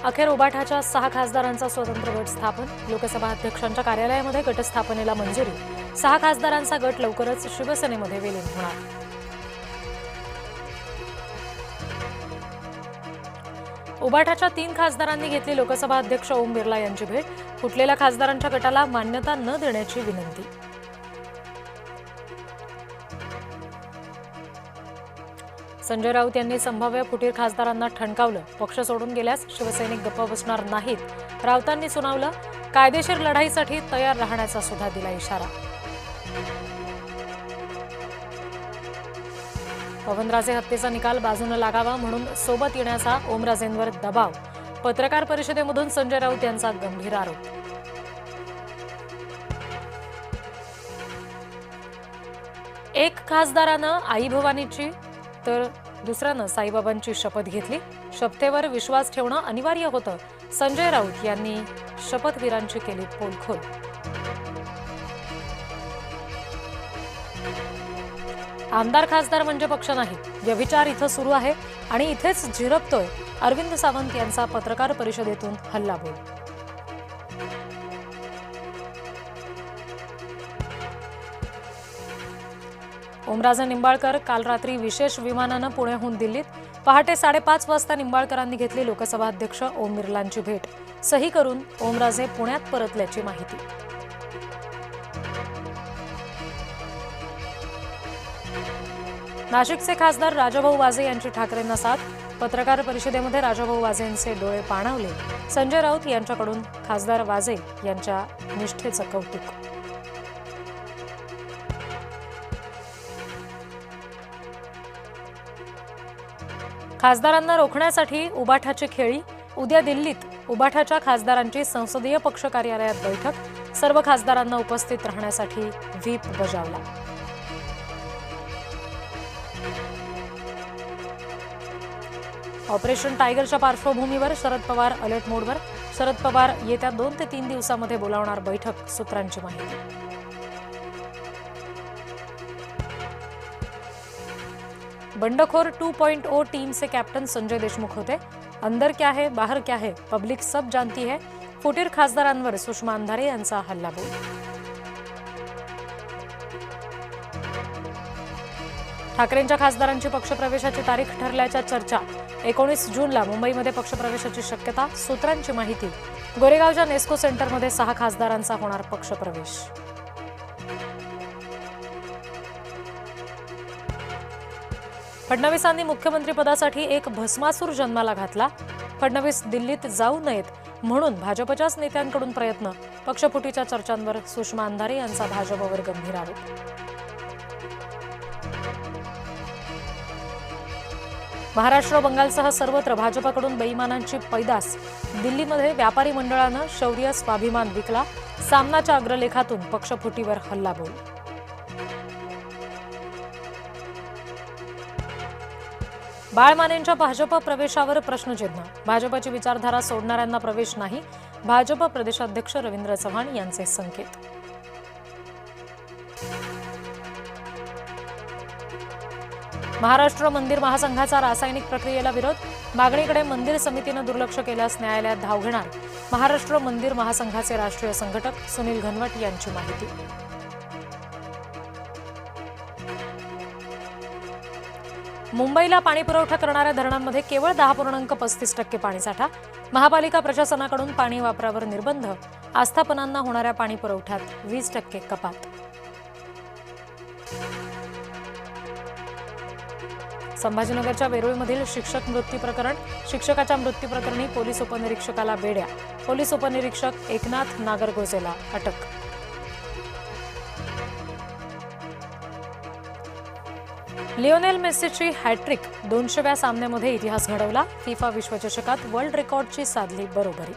अखेर उबाठाच्या 6 खासदारांचा स्वतंत्र गट स्थापन. लोकसभा अध्यक्षांच्या कार्यालयामध्ये गटस्थापनेला मंजुरी. 6 खासदारांचा गट लवकरच शिवसेनेमध्ये विलीन होणार. उबाठाच्या 3 खासदारांनी घेतली लोकसभा अध्यक्ष ओम बिर्ला यांची भेट. फुटलेल्या खासदारांच्या गटाला मान्यता न देण्याची विनंती. संजय राऊत यांनी संभाव्य फुटीर खासदारांना ठणकावलं. पक्ष सोडून गेल्यास शिवसैनिक गप्प बसणार नाहीत. राऊतांनी सुनावलं. कायदेशीर लढाईसाठी तयार राहण्याचा सुद्धा दिला इशारा. पवनराजे हत्येचा निकाल बाजूने लागावा म्हणून सोबत येण्याचा ओमराजेंवर दबाव. पत्रकार परिषदेमधून संजय राऊत यांचा गंभीर आरोप. एक खासदारानं आई भवानीची तर दुसऱ्यानं साईबाबांची शपथ घेतली. शपथेवर विश्वास ठेवणं अनिवार्य होतं. संजय राऊत यांनी शपथवीरांची केली पोलखोल. आमदार खासदार म्हणजे पक्ष नाही. व्यभिचार इथं सुरू आहे आणि इथेच झिरपतोय. अरविंद सावंत यांचा पत्रकार परिषदेतून हल्लाबोल. ओमराजे निंबाळकर काल रात्री विशेष विमानानं पुण्याहून दिल्लीत. पहाटे 5:30 वाजता निंबाळकरांनी घेतली लोकसभा अध्यक्ष ओम बिर्लांची भेट. सही करून ओमराजे पुण्यात परतल्याची माहिती. नाशिकचे खासदार राजाभाऊ वाजे यांची ठाकरेंना साथ. पत्रकार परिषदेमध्ये राजाभाऊ वाजेंचे डोळे पाणावले. संजय राऊत यांच्याकडून खासदार वाजे यांच्या निष्ठेचं कौतुक. खासदारांना रोखण्यासाठी उबाठाची खेळी. उद्या दिल्लीत उबाठाच्या खासदारांची संसदीय पक्ष कार्यालयात बैठक. सर्व खासदारांना उपस्थित राहण्यासाठी व्हीप बजावला. ऑपरेशन टायगरच्या पार्श्वभूमीवर शरद पवार अलर्ट मोडवर. शरद पवार येत्या 2 ते 3 दिवसांमध्ये बोलावणार बैठक. सूत्रांची माहिती. बंडखोर 2.0 टीम से कैप्टन संजय देशमुख होते. अंदर क्या है बाहर क्या है पब्लिक सब जानती है. फुटीर खासदारांवर सुषमा अंधारे यांचा हल्लाबोल. ठाकरेंच्या खासदारांची पक्षप्रवेशाची तारीख ठरल्याच्या चर्चा. 19 जूनला मुंबईमध्ये पक्षप्रवेशाची शक्यता. सूत्रांची माहिती. गोरेगावच्या नेस्को सेंटरमध्ये 6 खासदारांचा होणार पक्षप्रवेश. फडणवीसांनी मुख्यमंत्रीपदासाठी एक भस्मासूर जन्माला घातला. फडणवीस दिल्लीत जाऊ नयेत म्हणून भाजपच्याच नेत्यांकडून प्रयत्न. पक्षफुटीच्या चर्चांवर सुषमा अंधारे यांचा भाजपवर गंभीर आरोप. महाराष्ट्र बंगालसह सर्वत्र भाजपकडून बेईमानांची पैदास. दिल्लीमध्ये व्यापारी मंडळानं शौर्य स्वाभिमान विकला. सामनाच्या अग्रलेखातून पक्षफुटीवर हल्लाबोल. बाळमानेंच्या भाजप प्रवेशावर प्रश्नचिन्ह. भाजपची विचारधारा सोडणाऱ्यांना प्रवेश नाही. भाजप प्रदेशाध्यक्ष रवींद्र चव्हाण यांचे संकेत. महाराष्ट्र मंदिर महासंघाचा रासायनिक प्रक्रियेला विरोध. मागणीकडे मंदिर समितीनं दुर्लक्ष केल्यास न्यायालयात धाव घेणार. महाराष्ट्र मंदिर महासंघाचे राष्ट्रीय संघटक सुनील घनवट यांची माहिती. मुंबईला पाणीपुरवठा करणाऱ्या धरणांमध्ये केवळ 10.35% पाणीसाठा. महापालिका प्रशासनाकडून पाणी वापरावर निर्बंध. आस्थापनांना होणाऱ्या पाणीपुरवठ्यात 20% कपात. संभाजीनगरच्या वेरूळमधील शिक्षक मृत्यू प्रकरण. शिक्षकाच्या मृत्यू प्रकरणी पोलीस उपनिरीक्षकाला बेड्या. पोलीस उपनिरीक्षक एकनाथ नागरगोजेला अटक. Lionel मेस्सीची hat trick. 200व्या सामन्यामध्ये इतिहास घडवला. फिफा विश्वचषकात वर्ल्ड रेकॉर्डची साधली बरोबरी.